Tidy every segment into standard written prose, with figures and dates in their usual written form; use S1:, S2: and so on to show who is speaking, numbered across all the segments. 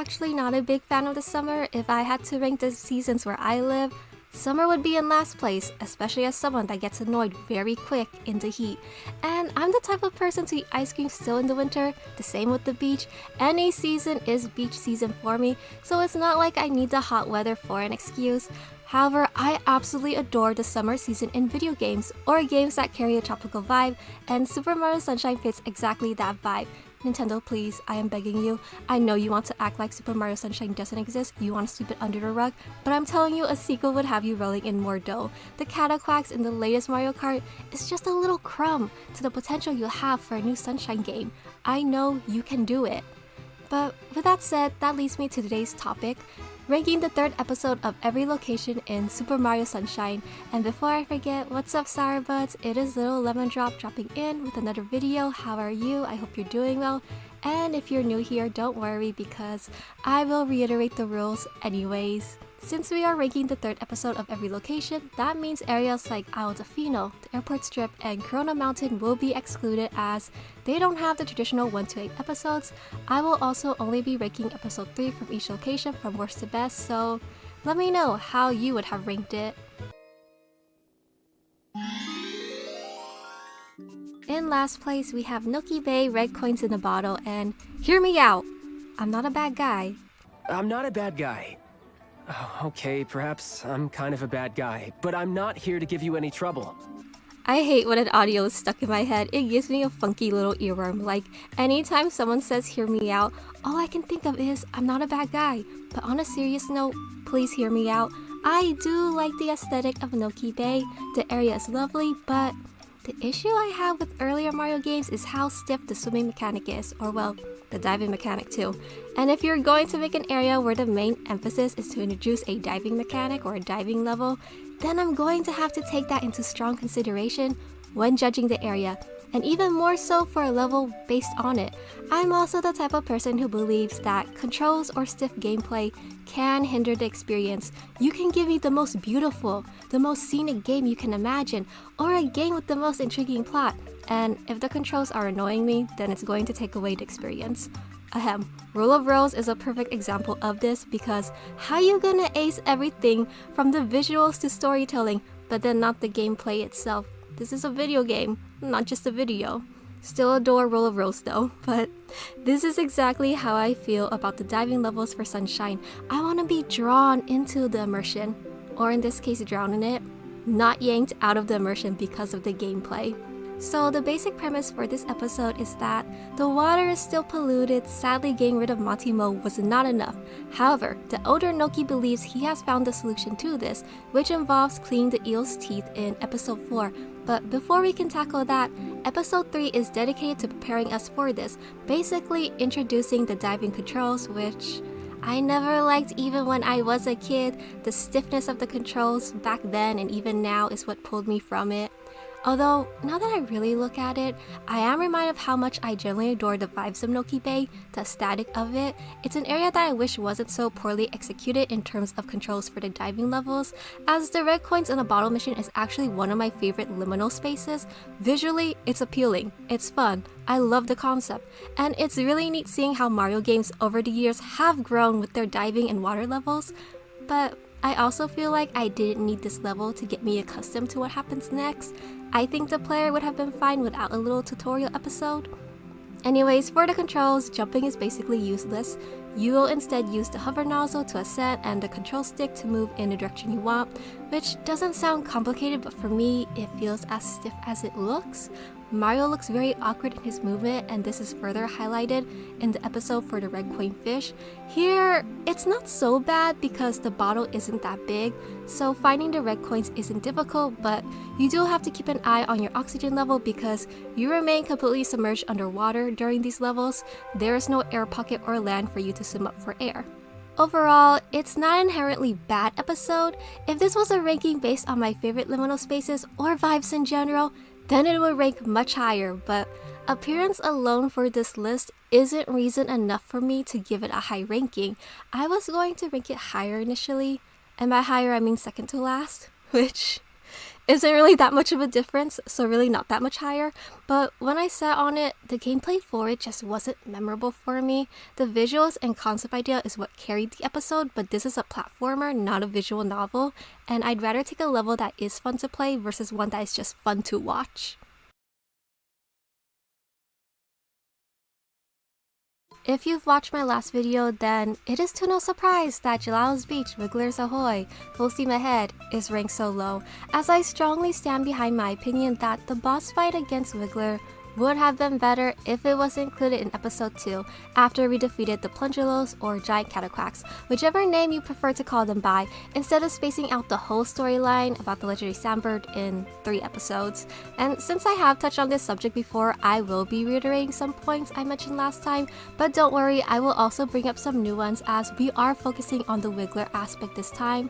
S1: actually not a big fan of the summer. If I had to rank the seasons where I live, summer would be in last place, especially as someone that gets annoyed very quick in the heat. And I'm the type of person to eat ice cream still in the winter, the same with the beach. Any season is beach season for me, so it's not like I need the hot weather for an excuse. However, I absolutely adore the summer season in video games, or games that carry a tropical vibe, and Super Mario Sunshine fits exactly that vibe. Nintendo, please, I am begging you. I know you want to act like Super Mario Sunshine doesn't exist, you want to sweep it under the rug, but I'm telling you, a sequel would have you rolling in more dough. The Cataquacks in the latest Mario Kart is just a little crumb to the potential you'll have for a new Sunshine game. I know you can do it. But with that said, that leads me to today's topic, ranking the third episode of every location in Super Mario Sunshine. And before I forget, what's up Sour Buds? It is Little Lemon Drop dropping in with another video. How are you? I hope you're doing well. And if you're new here, don't worry because I will reiterate the rules anyways. Since we are ranking the third episode of every location, that means areas like Isle de Fino, the Airport Strip, and Corona Mountain will be excluded as they don't have the traditional 1 to 8 episodes. I will also only be ranking episode 3 from each location from worst to best, so let me know how you would have ranked it. In last place, we have Noki Bay, red coins in a bottle, and hear me out, I'm not a bad guy.
S2: I'm not a bad guy. Oh, okay, perhaps I'm kind of a bad guy, but I'm not here to give you any trouble.
S1: I hate when an audio is stuck in my head. It gives me a funky little earworm. Like, anytime someone says hear me out, all I can think of is I'm not a bad guy. But on a serious note, please hear me out. I do like the aesthetic of Noki Bay. The area is lovely, but the issue I have with earlier Mario games is how stiff the swimming mechanic is, or well, the diving mechanic too. And if you're going to make an area where the main emphasis is to introduce a diving mechanic or a diving level, then I'm going to have to take that into strong consideration when judging the area, and even more so for a level based on it. I'm also the type of person who believes that controls or stiff gameplay can hinder the experience. You can give me the most beautiful, the most scenic game you can imagine, or a game with the most intriguing plot, and if the controls are annoying me, then it's going to take away the experience. Ahem. Rule of Rose is a perfect example of this because how you gonna ace everything from the visuals to storytelling, but then not the gameplay itself? This is a video game, not just a video. Still adore Rule of Rose though, but this is exactly how I feel about the diving levels for Sunshine. I want to be drawn into the immersion, or in this case drown in it, not yanked out of the immersion because of the gameplay. So the basic premise for this episode is that the water is still polluted. Sadly, getting rid of Monty Mo was not enough. However, the older Noki believes he has found the solution to this, which involves cleaning the eel's teeth in episode 4. But before we can tackle that, episode 3 is dedicated to preparing us for this, basically introducing the diving controls, which I never liked even when I was a kid. The stiffness of the controls back then and even now is what pulled me from it. Although, now that I really look at it, I am reminded of how much I generally adore the vibes of Noki Bay, the aesthetic of it. It's an area that I wish wasn't so poorly executed in terms of controls for the diving levels, as the red coins in a bottle mission is actually one of my favorite liminal spaces. Visually, it's appealing, it's fun, I love the concept, and it's really neat seeing how Mario games over the years have grown with their diving and water levels. But I also feel like I didn't need this level to get me accustomed to what happens next. I think the player would have been fine without a little tutorial episode. Anyways, for the controls, jumping is basically useless. You will instead use the hover nozzle to ascend and the control stick to move in the direction you want, which doesn't sound complicated, but for me, it feels as stiff as it looks. Mario looks very awkward in his movement, and this is further highlighted in the episode for the red coin fish. Here, it's not so bad because the bottle isn't that big, so finding the red coins isn't difficult, but you do have to keep an eye on your oxygen level because you remain completely submerged underwater during these levels. There is no air pocket or land for you to swim up for air. Overall, it's not an inherently bad episode. If this was a ranking based on my favorite liminal spaces or vibes in general, then it would rank much higher, but appearance alone for this list isn't reason enough for me to give it a high ranking. I was going to rank it higher initially, and by higher I mean second to last, which isn't really that much of a difference, so really not that much higher. But when I sat on it, the gameplay for it just wasn't memorable for me. The visuals and concept idea is what carried the episode, but this is a platformer, not a visual novel, and I'd rather take a level that is fun to play versus one that is just fun to watch. If you've watched my last video, then it is to no surprise that Gelato's Beach, Wigglers Ahoy, Full Steam Ahead is ranked so low, as I strongly stand behind my opinion that the boss fight against Wiggler would have been better if it was included in episode 2 after we defeated the Plungelos or Giant Cataquacks, whichever name you prefer to call them by, instead of spacing out the whole storyline about the legendary Sandbird in 3 episodes. And since I have touched on this subject before, I will be reiterating some points I mentioned last time, but don't worry, I will also bring up some new ones as we are focusing on the Wiggler aspect this time.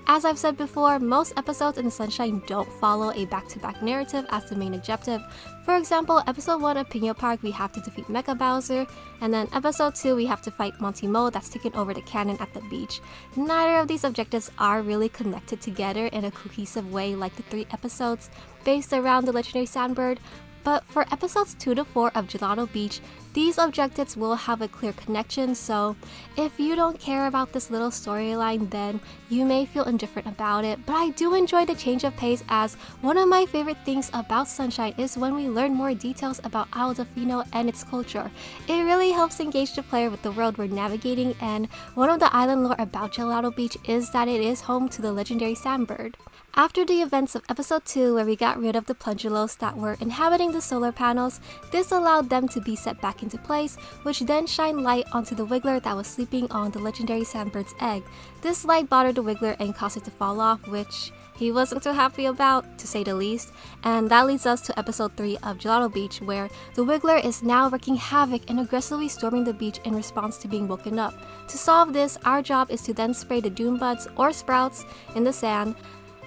S1: As I've said before, most episodes in the Sunshine don't follow a back-to-back narrative as the main objective. For example, episode 1 of Pino Park we have to defeat Mecha Bowser, and then episode 2 we have to fight Monty Mo that's taken over the cannon at the beach. Neither of these objectives are really connected together in a cohesive way like the 3 episodes based around the legendary Sandbird. But for episodes 2 to 4 of Gelato Beach, these objectives will have a clear connection, so if you don't care about this little storyline, then you may feel indifferent about it. But I do enjoy the change of pace, as one of my favorite things about Sunshine is when we learn more details about Isle Delfino and its culture. It really helps engage the player with the world we're navigating, and one of the island lore about Gelato Beach is that it is home to the legendary Sandbird. After the events of episode 2 where we got rid of the Plungelos that were inhabiting the solar panels, this allowed them to be set back into place, which then shined light onto the Wiggler that was sleeping on the legendary Sandbird's egg. This light bothered the Wiggler and caused it to fall off, which he wasn't too happy about, to say the least. And that leads us to episode 3 of Gelato Beach, where the Wiggler is now wreaking havoc and aggressively storming the beach in response to being woken up. To solve this, our job is to then spray the dune buds or sprouts in the sand.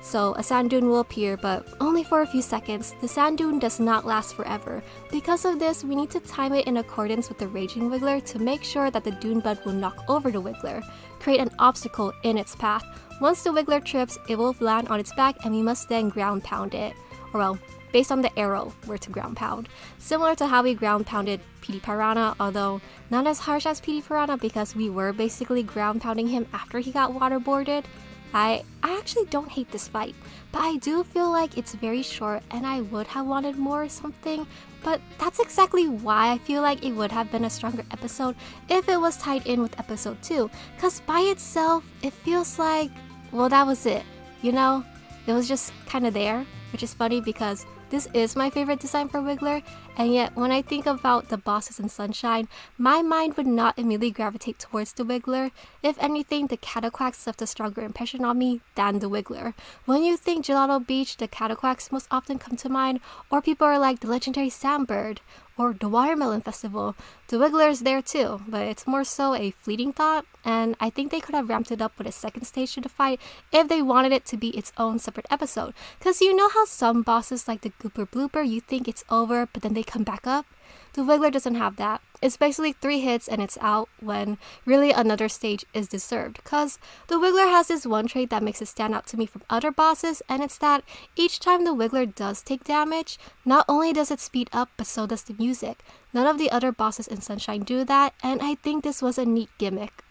S1: So a sand dune will appear, but only for a few seconds. The sand dune does not last forever. Because of this, we need to time it in accordance with the raging Wiggler to make sure that the dune bud will knock over the Wiggler, create an obstacle in its path. Once the Wiggler trips, it will land on its back and we must then ground pound it. Or well, based on the arrow, where to ground pound. Similar to how we ground pounded PD Piranha, although not as harsh as PD Piranha because we were basically ground pounding him after he got waterboarded. I actually don't hate this fight, but I do feel like it's very short and I would have wanted more or something, but that's exactly why I feel like it would have been a stronger episode if it was tied in with episode 2, cause by itself, it feels like, well, that was it, you know? It was just kinda there, which is funny because this is my favorite design for Wiggler, and yet when I think about the bosses in Sunshine, my mind would not immediately gravitate towards the Wiggler. If anything, the Cataquacks left a stronger impression on me than the Wiggler. When you think Gelato Beach, the Cataquacks most often come to mind, or people are like the legendary Sandbird, or the Watermelon Festival. The Wiggler is there too, but it's more so a fleeting thought, and I think they could have ramped it up with a second stage to the fight if they wanted it to be its own separate episode. Cause you know how some bosses like the Gooper Blooper, you think it's over, but then they come back up? The Wiggler doesn't have that. It's basically 3 hits and it's out, when really another stage is deserved. Cause the Wiggler has this one trait that makes it stand out to me from other bosses, and it's that each time the Wiggler does take damage, not only does it speed up, but so does the music. None of the other bosses in Sunshine do that, and I think this was a neat gimmick.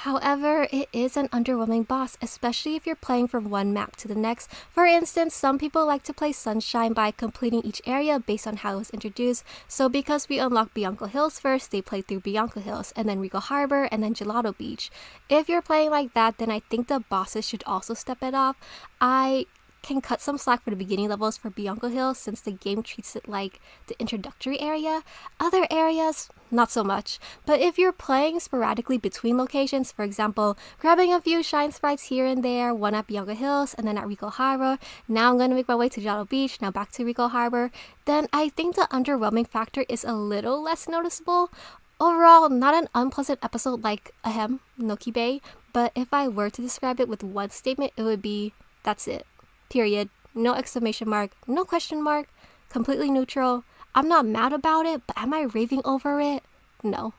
S1: However, it is an underwhelming boss, especially if you're playing from one map to the next. For instance, some people like to play Sunshine by completing each area based on how it was introduced. So because we unlocked Bianco Hills first, they play through Bianco Hills, and then Rico Harbor, and then Gelato Beach. If you're playing like that, then I think the bosses should also step it up. I can cut some slack for the beginning levels for Bianco Hills since the game treats it like the introductory area. Other areas, not so much. But if you're playing sporadically between locations, for example, grabbing a few shine sprites here and there, one at Bianco Hills and then at Rico Harbor, now I'm going to make my way to Gelato Beach, now back to Rico Harbor, then I think the underwhelming factor is a little less noticeable. Overall, not an unpleasant episode like Ahem, Noki Bay, but if I were to describe it with one statement, it would be, that's it. Period. No exclamation mark, no question mark, completely neutral. I'm not mad about it, but am I raving over it? No.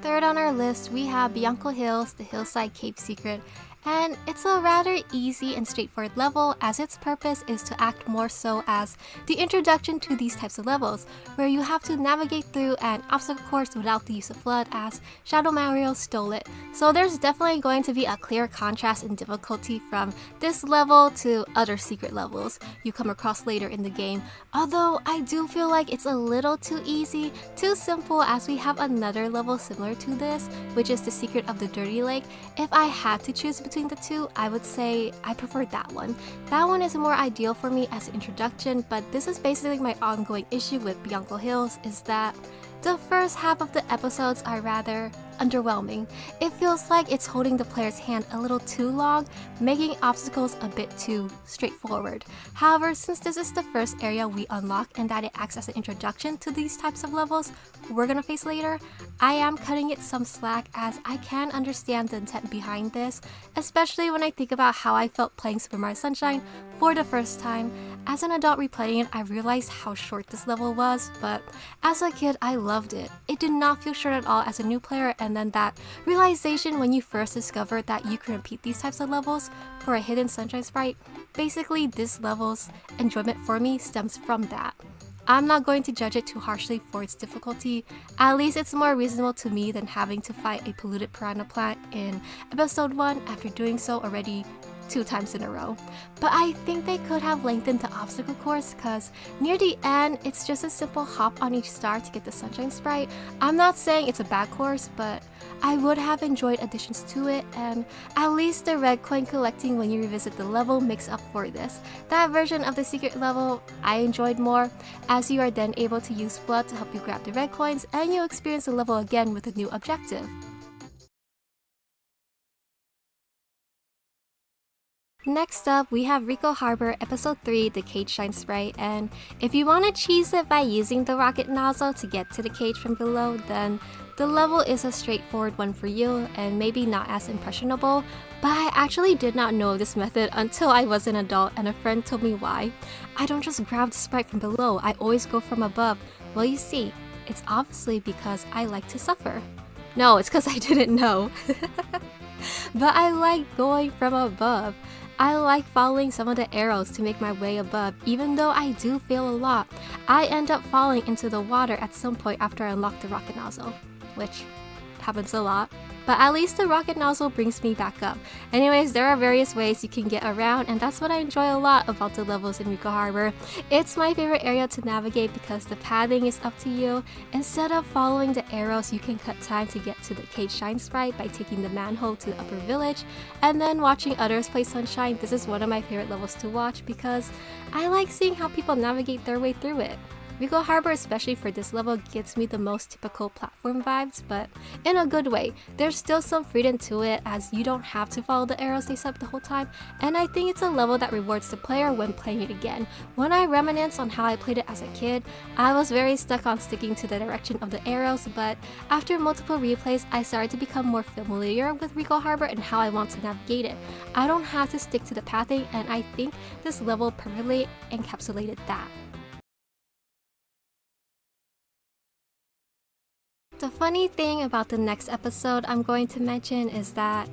S1: Third on our list, we have Bianco Hills, the Hillside Cave Secret. And it's a rather easy and straightforward level, as its purpose is to act more so as the introduction to these types of levels, where you have to navigate through an obstacle course without the use of FLUDD, as Shadow Mario stole it. So there's definitely going to be a clear contrast in difficulty from this level to other secret levels you come across later in the game. Although I do feel like it's a little too easy, too simple, as we have another level similar to this, which is the Secret of the Dirty Lake. If I had to choose between the two, I would say I prefer that one. That one is more ideal for me as an introduction, but this is basically my ongoing issue with Bianco Hills, is that the first half of the episodes are rather underwhelming. It feels like it's holding the player's hand a little too long, making obstacles a bit too straightforward. However, since this is the first area we unlock and that it acts as an introduction to these types of levels we're gonna face later, I am cutting it some slack, as I can understand the intent behind this, especially when I think about how I felt playing Super Mario Sunshine for the first time. As an adult replaying it, I realized how short this level was, but as a kid, I loved it. It did not feel short at all as a new player, and then that realization when you first discovered that you can repeat these types of levels for a hidden Sunshine sprite. Basically, this level's enjoyment for me stems from that. I'm not going to judge it too harshly for its difficulty. At least it's more reasonable to me than having to fight a polluted piranha plant in episode 1 after doing so already 2 times in a row. But I think they could have lengthened the obstacle course, because near the end, it's just a simple hop on each star to get the Sunshine sprite. I'm not saying it's a bad course, but I would have enjoyed additions to it, and at least the red coin collecting when you revisit the level makes up for this. That version of the secret level I enjoyed more, as you are then able to use FLUDD to help you grab the red coins, and you experience the level again with a new objective. Next up, we have Rico Harbor Episode 3, the Cage Shine Sprite, and if you want to cheese it by using the rocket nozzle to get to the cage from below, then the level is a straightforward one for you, and maybe not as impressionable, but I actually did not know this method until I was an adult and a friend told me why. I don't just grab the sprite from below, I always go from above. Well, you see, it's obviously because I like to suffer. No, it's because I didn't know. But I like going from above. I like following some of the arrows to make my way above, even though I do fail a lot. I end up falling into the water at some point after I unlock the rocket nozzle, which happens a lot. But at least the rocket nozzle brings me back up. Anyways, there are various ways you can get around, and that's what I enjoy a lot about the levels in Rico Harbor. It's my favorite area to navigate because the pathing is up to you. Instead of following the arrows, you can cut time to get to the Cage Shine sprite by taking the manhole to the upper village and then watching others play Sunshine. This is one of my favorite levels to watch because I like seeing how people navigate their way through it. Rico Harbor, especially for this level, gives me the most typical platform vibes, but in a good way. There's still some freedom to it, as you don't have to follow the arrows they set up the whole time, and I think it's a level that rewards the player when playing it again. When I reminisce on how I played it as a kid, I was very stuck on sticking to the direction of the arrows, but after multiple replays, I started to become more familiar with Rico Harbor and how I want to navigate it. I don't have to stick to the pathing, and I think this level perfectly encapsulated that. The funny thing about the next episode I'm going to mention is that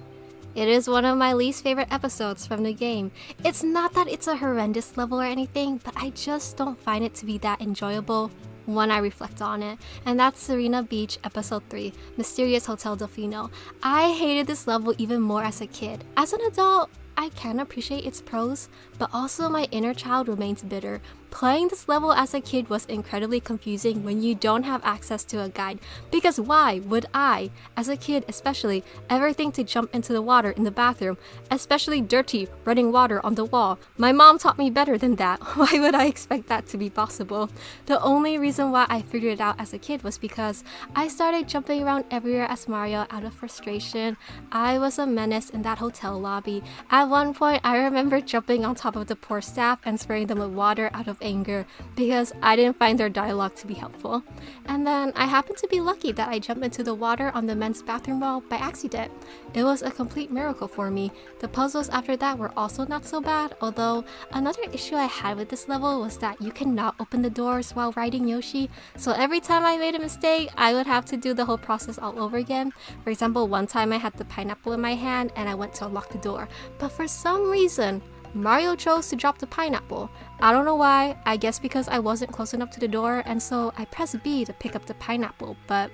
S1: it is one of my least favorite episodes from the game. It's not that it's a horrendous level or anything, but I just don't find it to be that enjoyable when I reflect on it, and that's Serena Beach Episode 3, Mysterious Hotel Delfino. I hated this level even more as a kid. As an adult, I can appreciate its pros, but also my inner child remains bitter. Playing this level as a kid was incredibly confusing when you don't have access to a guide, because why would I, as a kid especially, ever think to jump into the water in the bathroom, especially dirty, running water on the wall? My mom taught me better than that. Why would I expect that to be possible? The only reason why I figured it out as a kid was because I started jumping around everywhere as Mario out of frustration. I was a menace in that hotel lobby. At one point, I remember jumping on top of the poor staff and spraying them with water out of anger because I didn't find their dialogue to be helpful. And then I happened to be lucky that I jumped into the water on the men's bathroom wall by accident. It was a complete miracle for me. The puzzles after that were also not so bad, although another issue I had with this level was that you cannot open the doors while riding Yoshi, so every time I made a mistake, I would have to do the whole process all over again. For example, one time I had the pineapple in my hand and I went to unlock the door, but for some reason, Mario chose to drop the pineapple. I don't know why, I guess because I wasn't close enough to the door, and so I pressed B to pick up the pineapple, but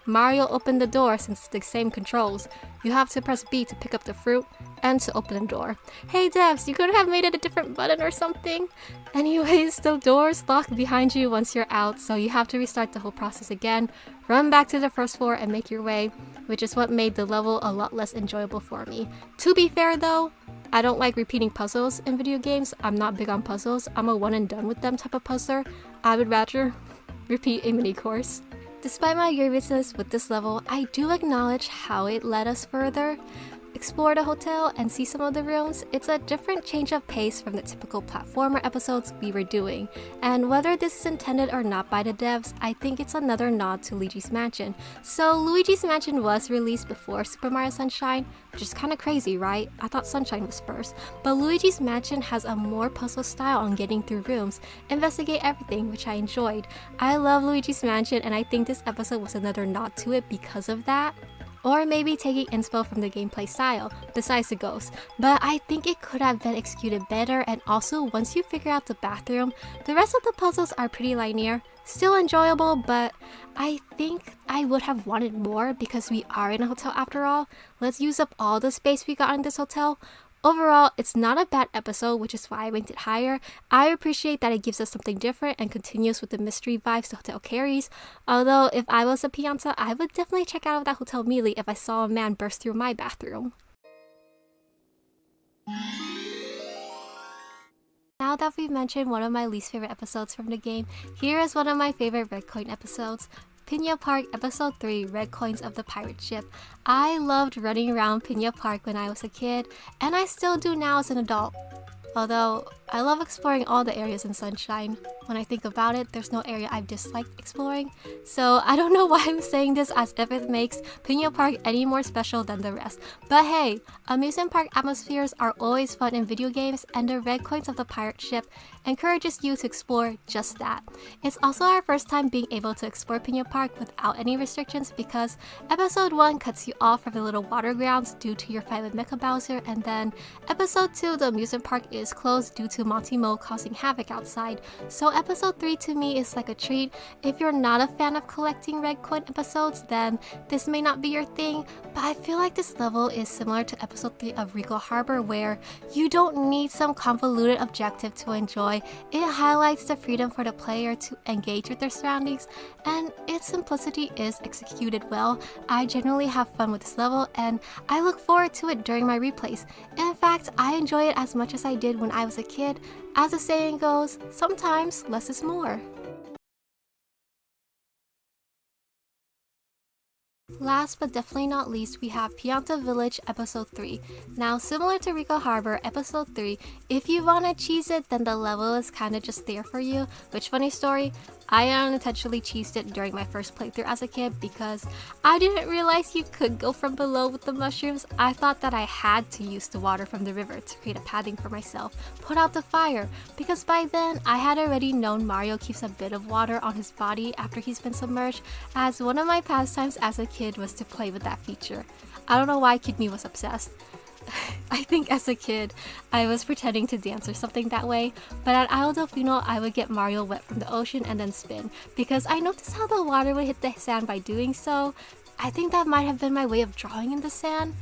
S1: Mario opened the door since it's the same controls. You have to press B to pick up the fruit and to open the door. Hey devs, you could have made it a different button or something. Anyways, the doors lock behind you once you're out, so you have to restart the whole process again, run back to the first floor and make your way, which is what made the level a lot less enjoyable for me. To be fair though, I don't like repeating puzzles in video games. I'm not big on puzzles. I'm a one and done with them type of puzzler. I would rather repeat a mini course. Despite my grievances with this level, I do acknowledge how it led us further. Explore the hotel and see some of the rooms. It's a different change of pace from the typical platformer episodes we were doing, and whether this is intended or not by the devs, I think it's another nod to Luigi's Mansion. So Luigi's Mansion was released before Super Mario Sunshine, which is kinda crazy, right? I thought Sunshine was first, but Luigi's Mansion has a more puzzle style on getting through rooms, investigate everything, which I enjoyed. I love Luigi's Mansion and I think this episode was another nod to it because of that. Or maybe taking inspo from the gameplay style, besides the ghosts. But I think it could have been executed better, and also once you figure out the bathroom, the rest of the puzzles are pretty linear. Still enjoyable, but I think I would have wanted more because we are in a hotel after all. Let's use up all the space we got in this hotel. Overall, it's not a bad episode, which is why I ranked it higher. I appreciate that it gives us something different and continues with the mystery vibes the hotel carries. Although, if I was a Pianta, I would definitely check out of that hotel immediately if I saw a man burst through my bathroom. Now that we've mentioned one of my least favorite episodes from the game, here is one of my favorite Red Coin episodes. Pina Park Episode 3, Red Coins of the Pirate Ship. I loved running around Pina Park when I was a kid, and I still do now as an adult. Although, I love exploring all the areas in Sunshine. When I think about it, there's no area I've disliked exploring. So I don't know why I'm saying this as if it makes Pina Park any more special than the rest. But hey, amusement park atmospheres are always fun in video games, and the Red Coins of the Pirate Ship encourages you to explore just that. It's also our first time being able to explore Pina Park without any restrictions because Episode 1 cuts you off from the little water grounds due to your fight with Mecha Bowser, and then Episode 2, the amusement park is closed due to Monty Mo causing havoc outside. So Episode 3 to me is like a treat. If you're not a fan of collecting Red Coin episodes, then this may not be your thing, but I feel like this level is similar to Episode 3 of Regal Harbor, where you don't need some convoluted objective to enjoy. It highlights the freedom for the player to engage with their surroundings, and its simplicity is executed well. I generally have fun with this level, and I look forward to it during my replays. In fact, I enjoy it as much as I did when I was a kid. As the saying goes, sometimes less is more. Last but definitely not least, we have Pianta Village Episode 3. Now, similar to Rico Harbor Episode 3, if you wanna cheese it, then the level is kinda just there for you. Which, funny story, I unintentionally cheesed it during my first playthrough as a kid because I didn't realize you could go from below with the mushrooms. I thought that I had to use the water from the river to create a padding for myself, put out the fire, because by then I had already known Mario keeps a bit of water on his body after he's been submerged, as one of my pastimes as a kid was to play with that feature. I don't know why Kid Me was obsessed. I think as a kid, I was pretending to dance or something that way, but at Isle Delfino, I would get Mario wet from the ocean and then spin, because I noticed how the water would hit the sand by doing so. I think that might have been my way of drawing in the sand.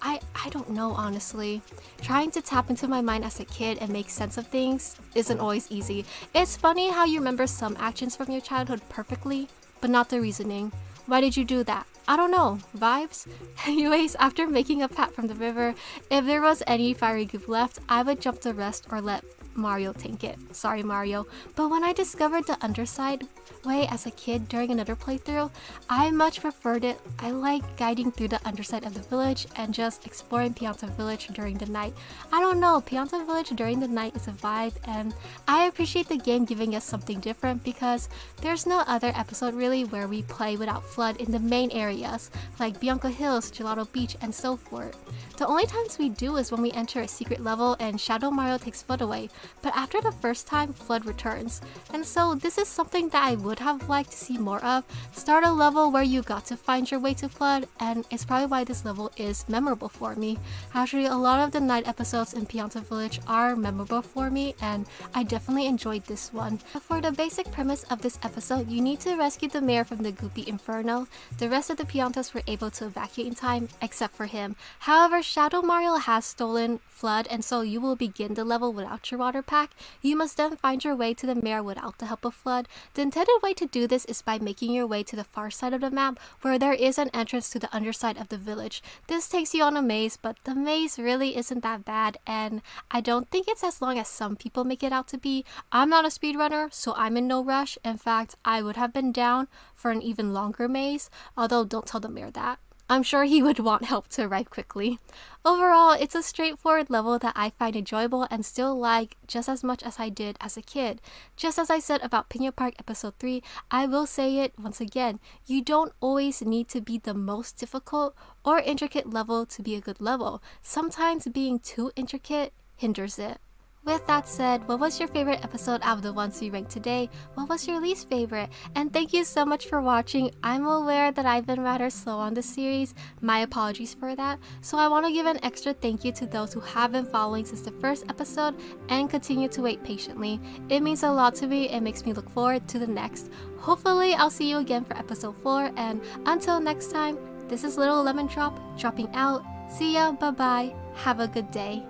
S1: I don't know, honestly. Trying to tap into my mind as a kid and make sense of things isn't always easy. It's funny how you remember some actions from your childhood perfectly, but not the reasoning. Why did you do that? I don't know. Vibes? Anyways, after making a pat from the river, if there was any fiery goop left, I would jump the rest or let Mario tank it. Sorry, Mario. But when I discovered the underside way as a kid during another playthrough, I much preferred it. I like guiding through the underside of the village and just exploring Pianta Village during the night. I don't know, Pianta Village during the night is a vibe, and I appreciate the game giving us something different because there's no other episode really where we play without FLUDD in the main areas like Bianco Hills, Gelato Beach, and so forth. The only times we do is when we enter a secret level and Shadow Mario takes FLUDD away, but after the first time, FLUDD returns. And so this is something that I would have liked to see more of. Start a level where you got to find your way to FLUDD, and it's probably why this level is memorable for me. Actually, a lot of the night episodes in Pianta Village are memorable for me, and I definitely enjoyed this one. For the basic premise of this episode, you need to rescue the mayor from the Goopy Inferno. The rest of the Piantas were able to evacuate in time, except for him. However, Shadow Mario has stolen FLUDD, and so you will begin the level without your water pack. You must then find your way to the mayor without the help of FLUDD. The intended way to do this is by making your way to the far side of the map, where there is an entrance to the underside of the village. This takes you on a maze, but the maze really isn't that bad, and I don't think it's as long as some people make it out to be. I'm not a speedrunner, so I'm in no rush. In fact, I would have been down for an even longer maze, although don't tell the mayor that. I'm sure he would want help to arrive quickly. Overall, it's a straightforward level that I find enjoyable and still like just as much as I did as a kid. Just as I said about Piña Park Episode 3, I will say it once again, you don't always need to be the most difficult or intricate level to be a good level. Sometimes being too intricate hinders it. With that said, what was your favorite episode out of the ones we ranked today? What was your least favorite? And thank you so much for watching. I'm aware that I've been rather slow on this series. My apologies for that. So I want to give an extra thank you to those who have been following since the first episode and continue to wait patiently. It means a lot to me and makes me look forward to the next. Hopefully I'll see you again for episode 4, and until next time, this is Little Lemon Drop dropping out. See ya, bye bye, have a good day.